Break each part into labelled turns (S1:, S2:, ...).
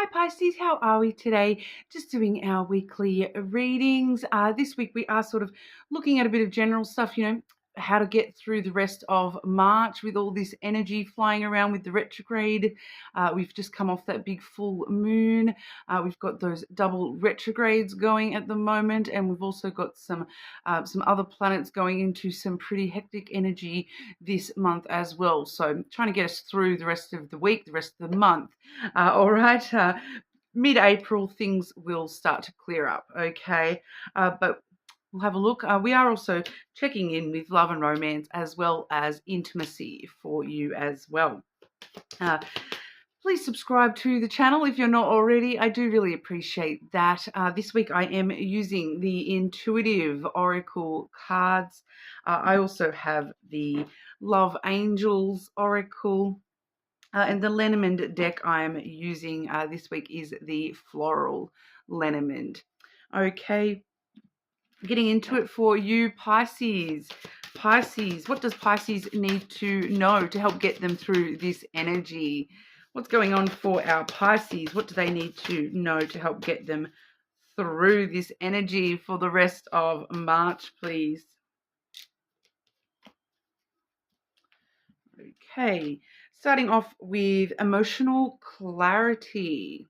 S1: Hi Pisces, how are we today? Just doing our weekly readings. This week we are sort of looking at a bit of general stuff, how to get through the rest of March with all this energy flying around with the retrograde. We've just come off that big full moon. We've got those double retrogrades going at the moment, and we've also got some other planets going into some pretty hectic energy this month as well. So trying to get us through the rest of the week, the rest of the month. All right. Mid-April, things will start to clear up, okay? But we'll have a look. We are also checking in with love and romance as well as intimacy for you as well. Please subscribe to the channel if you're not already. I do really appreciate that. This week I am using the Intuitive Oracle cards. I also have the Love Angels Oracle. And the Lenormand deck I'm using this week is the Floral Lenormand. Okay, getting into it for you, Pisces. Pisces, what does Pisces need to know to help get them through this energy? What's going on for our Pisces? What do they need to know to help get them through this energy for the rest of March, please? Okay, starting off with emotional clarity.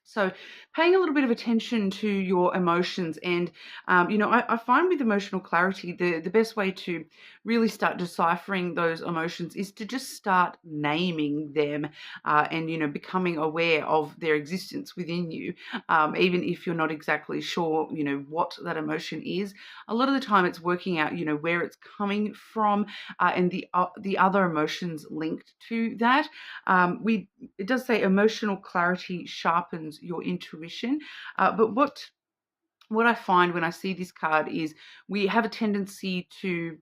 S1: So paying a little bit of attention to your emotions. And, I find with emotional clarity, the best way to really start deciphering those emotions is to just start naming them and, becoming aware of their existence within you. Even if you're not exactly sure, what that emotion is, a lot of the time it's working out, where it's coming from and the other emotions linked to that. It does say emotional clarity sharpens your intuition, but what I find when I see this card is we have a tendency to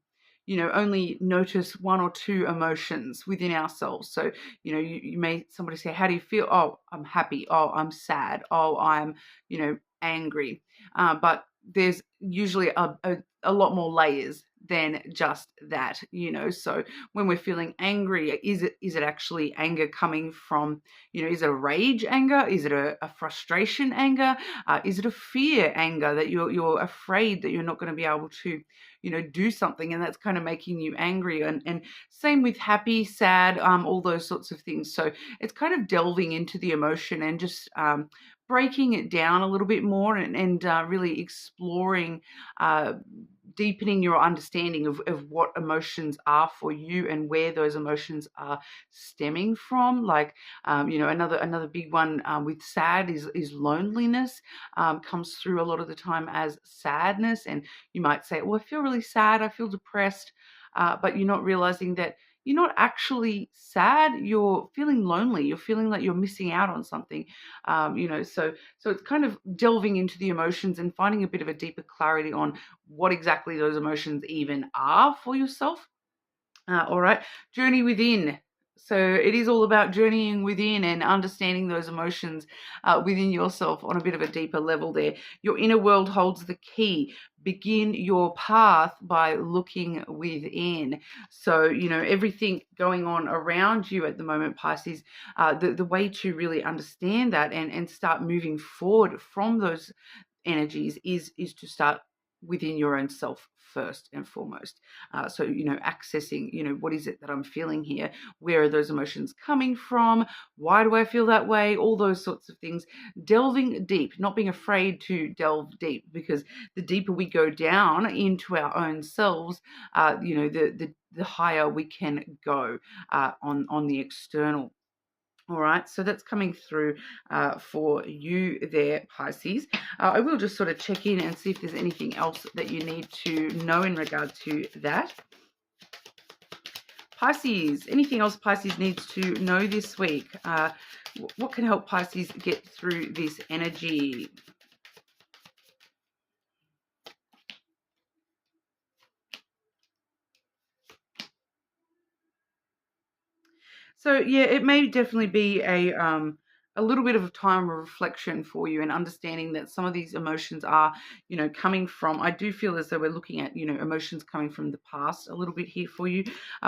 S1: only notice one or two emotions within ourselves. So you may, somebody say, how do you feel? Oh, I'm happy. Oh, I'm sad. Oh, I'm angry. But there's usually a lot more layers than just that. So when we're feeling angry, is it actually anger coming from, is it a rage anger? Is it a frustration anger? Is it a fear anger that you're afraid that you're not going to be able to do something, and that's kind of making you angry? And same with happy, sad, all those sorts of things. So it's kind of delving into the emotion and just breaking it down a little bit more and really exploring, deepening your understanding of what emotions are for you and where those emotions are stemming from. Like, another big one with sad is loneliness. Comes through a lot of the time as sadness. And you might say, well, I feel really sad, I feel depressed, but you're not realizing that you're not actually sad, you're feeling lonely, you're feeling like you're missing out on something. So it's kind of delving into the emotions and finding a bit of a deeper clarity on what exactly those emotions even are for yourself. All right, journey within. So it is all about journeying within and understanding those emotions within yourself on a bit of a deeper level there. Your inner world holds the key. Begin your path by looking within. So, everything going on around you at the moment, Pisces, the way to really understand that and start moving forward from those energies is to start within your own self first and foremost. So, accessing, what is it that I'm feeling here? Where are those emotions coming from? Why do I feel that way? All those sorts of things. Delving deep, not being afraid to delve deep, because the deeper we go down into our own selves, the higher we can go on the external. All right, so that's coming through for you there, Pisces. I will just sort of check in and see if there's anything else that you need to know in regard to that. Pisces, anything else Pisces needs to know this week? What can help Pisces get through this energy? So yeah, it may definitely be a a little bit of a time of reflection for you, and understanding that some of these emotions are, coming from, I do feel as though we're looking at, emotions coming from the past a little bit here for you.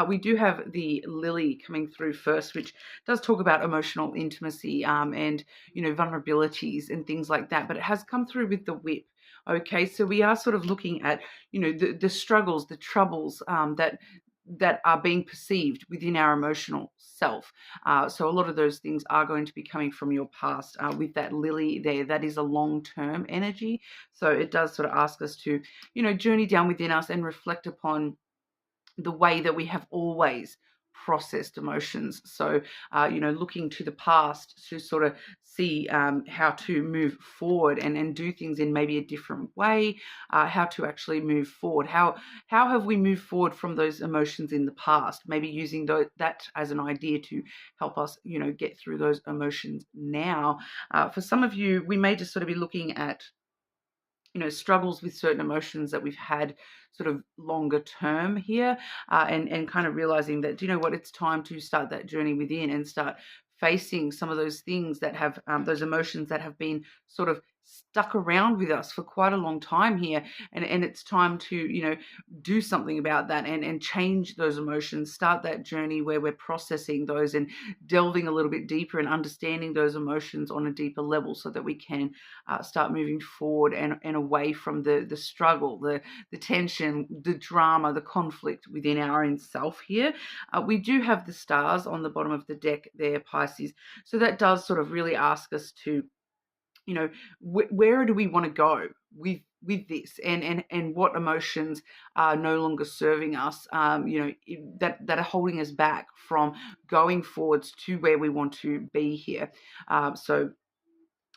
S1: We do have the lily coming through first, which does talk about emotional intimacy, and, vulnerabilities and things like that. But it has come through with the whip. Okay, so we are sort of looking at, the struggles, the troubles, that are being perceived within our emotional self. So a lot of those things are going to be coming from your past. With that lily there, that is a long-term energy. So it does sort of ask us to, journey down within us and reflect upon the way that we have always processed emotions. So, looking to the past to sort of see how to move forward, and do things in maybe a different way, how to actually move forward. How have we moved forward from those emotions in the past? Maybe using that as an idea to help us, get through those emotions now. For some of you, we may just sort of be looking at, struggles with certain emotions that we've had sort of longer term here, and kind of realizing that, you know what, it's time to start that journey within and start facing some of those things that have, those emotions that have been sort of stuck around with us for quite a long time here, and it's time to, do something about that, and change those emotions, start that journey where we're processing those and delving a little bit deeper and understanding those emotions on a deeper level, so that we can start moving forward and away from the struggle, the tension, the drama, the conflict within our own self here. We do have the stars on the bottom of the deck there, Pisces. So that does sort of really ask us to, where do we want to go with this, and what emotions are no longer serving us, that are holding us back from going forwards to where we want to be here. So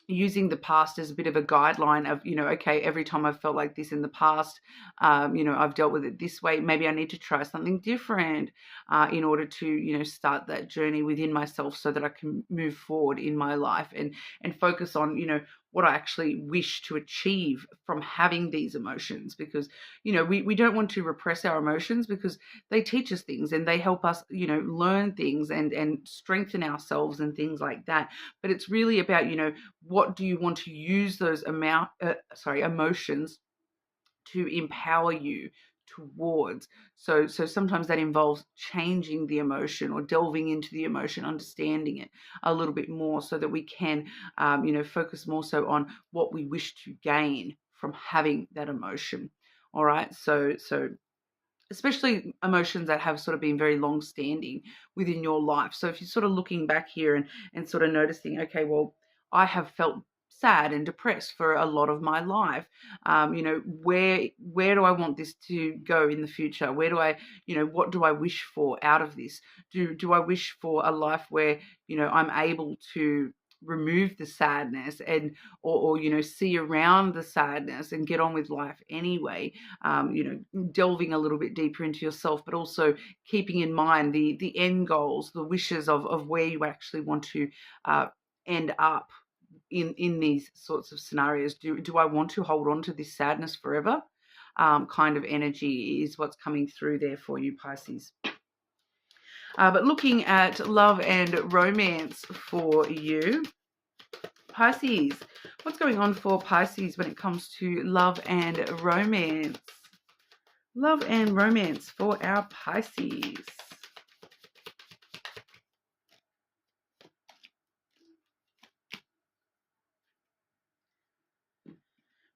S1: using the past as a bit of a guideline of, okay, every time I've felt like this in the past, I've dealt with it this way. Maybe I need to try something different, in order to, start that journey within myself, so that I can move forward in my life, and focus on, what I actually wish to achieve from having these emotions. Because, we don't want to repress our emotions, because they teach us things and they help us, learn things and strengthen ourselves and things like that. But it's really about, what do you want to use those emotions to empower you towards. So sometimes that involves changing the emotion, or delving into the emotion, understanding it a little bit more, so that we can, focus more so on what we wish to gain from having that emotion. All right. So especially emotions that have sort of been very long standing within your life. So if you're sort of looking back here, and sort of noticing, okay, well, I have felt sad and depressed for a lot of my life. Where do I want this to go in the future? Where do I, what do I wish for out of this? Do I wish for a life where, I'm able to remove the sadness, and or see around the sadness and get on with life anyway? Delving a little bit deeper into yourself, but also keeping in mind the end goals, the wishes of where you actually want to end up in these sorts of scenarios. Do I want to hold on to this sadness forever? Kind of energy is what's coming through there for you, Pisces. But looking at love and romance for you, Pisces, what's going on for Pisces when it comes to love and romance? Love and romance for our Pisces.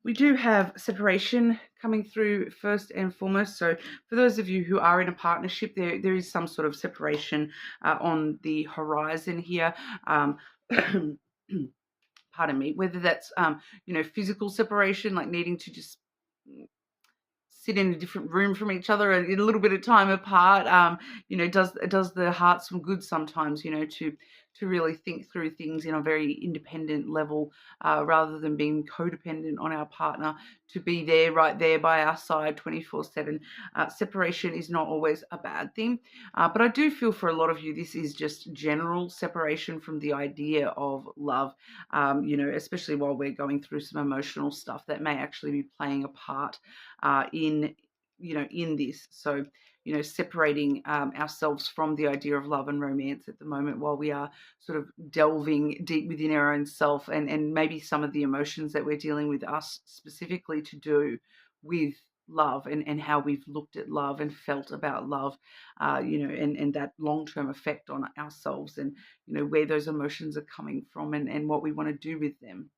S1: We do have separation coming through first and foremost. So for those of you who are in a partnership, there is some sort of separation on the horizon here. Pardon me, whether that's, physical separation, like needing to just sit in a different room from each other and a little bit of time apart, does the heart some good sometimes, to really think through things in a very independent level, rather than being codependent on our partner to be there, right there by our side 24/7. Separation is not always a bad thing, but I do feel for a lot of you, this is just general separation from the idea of love, especially while we're going through some emotional stuff that may actually be playing a part in in this. So, separating ourselves from the idea of love and romance at the moment while we are sort of delving deep within our own self, and maybe some of the emotions that we're dealing with us specifically to do with love, and how we've looked at love and felt about love, and that long-term effect on ourselves, and, where those emotions are coming from, and what we want to do with them.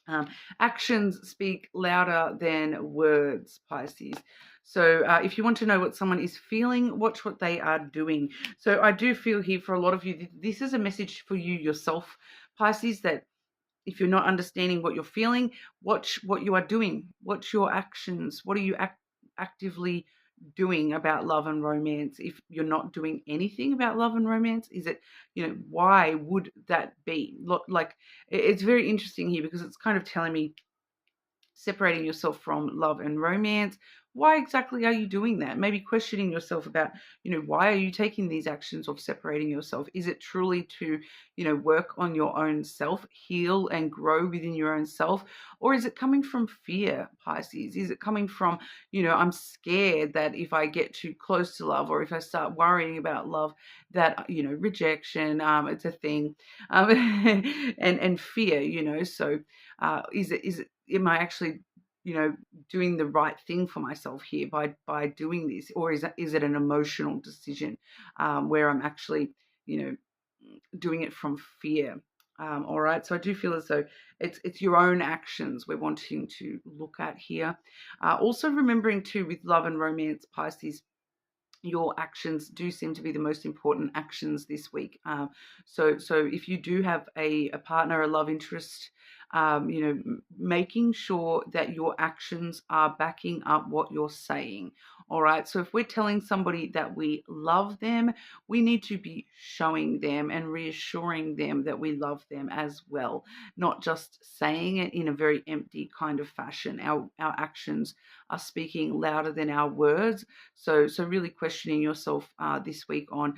S1: Um, Actions speak louder than words, Pisces. So if you want to know what someone is feeling, watch what they are doing. So I do feel here for a lot of you, this is a message for you yourself, Pisces, that if you're not understanding what you're feeling, watch what you are doing. Watch your actions. What are you actively doing about love and romance? If you're not doing anything about love and romance, is it, why would that be? Like, it's very interesting here because it's kind of telling me separating yourself from love and romance. Why exactly are you doing that? Maybe questioning yourself about, why are you taking these actions of separating yourself? Is it truly to, work on your own self, heal and grow within your own self? Or is it coming from fear, Pisces? Is it coming from, I'm scared that if I get too close to love, or if I start worrying about love, that, rejection, it's a thing, and fear, so is it, am I actually, doing the right thing for myself here by doing this, or is it an emotional decision, where I'm actually, doing it from fear? All right, so I do feel as though it's your own actions we're wanting to look at here. Also remembering too, with love and romance, Pisces, your actions do seem to be the most important actions this week. So if you do have a partner, a love interest, making sure that your actions are backing up what you're saying. All right. So if we're telling somebody that we love them, we need to be showing them and reassuring them that we love them as well, not just saying it in a very empty kind of fashion. Our actions are speaking louder than our words. So really questioning yourself this week on,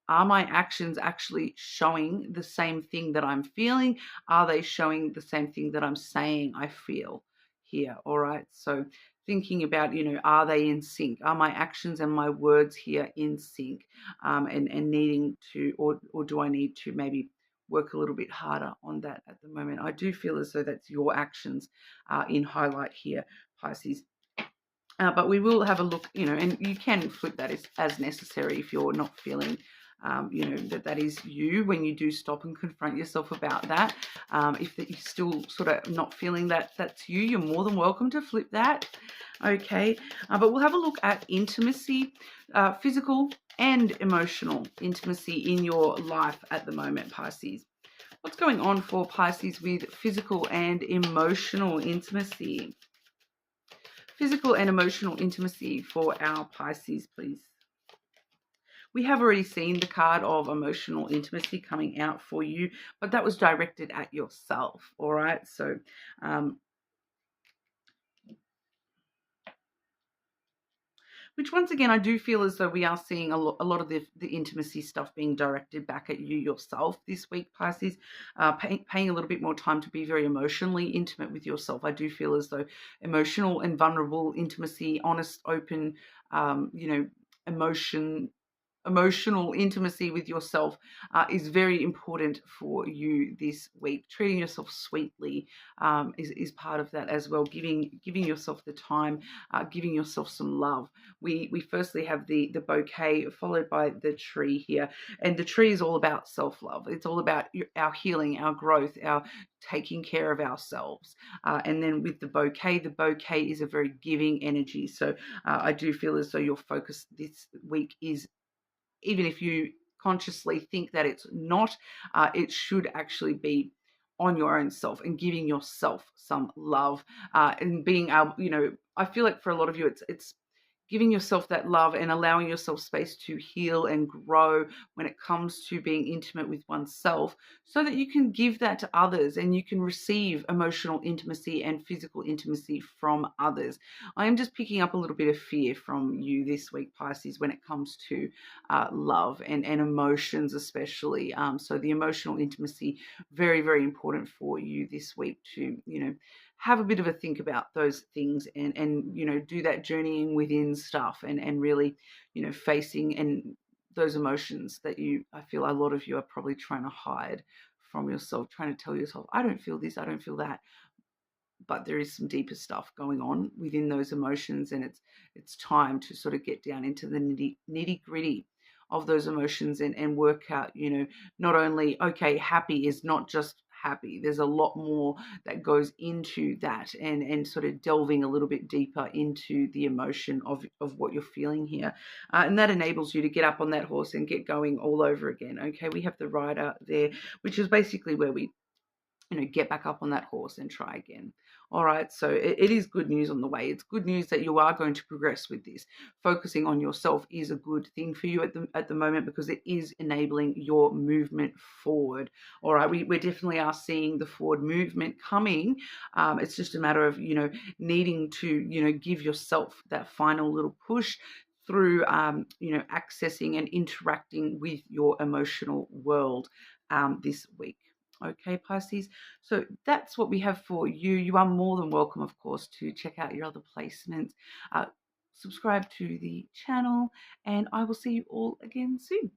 S1: are my actions actually showing the same thing that I'm feeling? Are they showing the same thing that I'm saying I feel here? All right. So thinking about, are they in sync? Are my actions and my words here in sync? And needing to, or do I need to maybe work a little bit harder on that at the moment? I do feel as though that's your actions in highlight here, Pisces. But we will have a look, and you can flip that as necessary if you're not feeling, that is you, when you do stop and confront yourself about that. If you're still sort of not feeling that that's you, you're more than welcome to flip that. Okay, but we'll have a look at intimacy, physical and emotional intimacy in your life at the moment, Pisces. What's going on for Pisces with physical and emotional intimacy? Physical and emotional intimacy for our Pisces, please. We have already seen the card of emotional intimacy coming out for you, but that was directed at yourself, all right? So which once again, I do feel as though we are seeing a lot of the intimacy stuff being directed back at you yourself this week, Pisces, paying a little bit more time to be very emotionally intimate with yourself. I do feel as though emotional and vulnerable intimacy, honest, open, emotional intimacy with yourself is very important for you this week. Treating yourself sweetly is part of that as well. Giving yourself the time, giving yourself some love. We firstly have the bouquet followed by the tree here, and the tree is all about self-love. It's all about our healing, our growth, our taking care of ourselves. And then with the bouquet is a very giving energy. So I do feel as though your focus this week is, even if you consciously think that it's not, it should actually be on your own self and giving yourself some love, and being able, I feel like for a lot of you, it's giving yourself that love and allowing yourself space to heal and grow when it comes to being intimate with oneself, so that you can give that to others and you can receive emotional intimacy and physical intimacy from others. I am just picking up a little bit of fear from you this week, Pisces, when it comes to love and emotions especially. So the emotional intimacy, very, very important for you this week to, have a bit of a think about those things, and do that journeying within stuff, and really facing and those emotions that I feel a lot of you are probably trying to hide from yourself, trying to tell yourself, I don't feel this, I don't feel that, but there is some deeper stuff going on within those emotions, and it's time to sort of get down into the nitty gritty of those emotions, and work out, not only, okay, happy is not just happy. There's a lot more that goes into that, and sort of delving a little bit deeper into the emotion of what you're feeling here. And that enables you to get up on that horse and get going all over again. Okay, we have the rider there, which is basically where we get back up on that horse and try again. All right, so it is good news on the way. It's good news that you are going to progress with this. Focusing on yourself is a good thing for you at the moment, because it is enabling your movement forward. All right, we definitely are seeing the forward movement coming. It's just a matter of needing to give yourself that final little push through accessing and interacting with your emotional world this week. Okay, Pisces. So that's what we have for you. You are more than welcome, of course, to check out your other placements. Subscribe to the channel, and I will see you all again soon.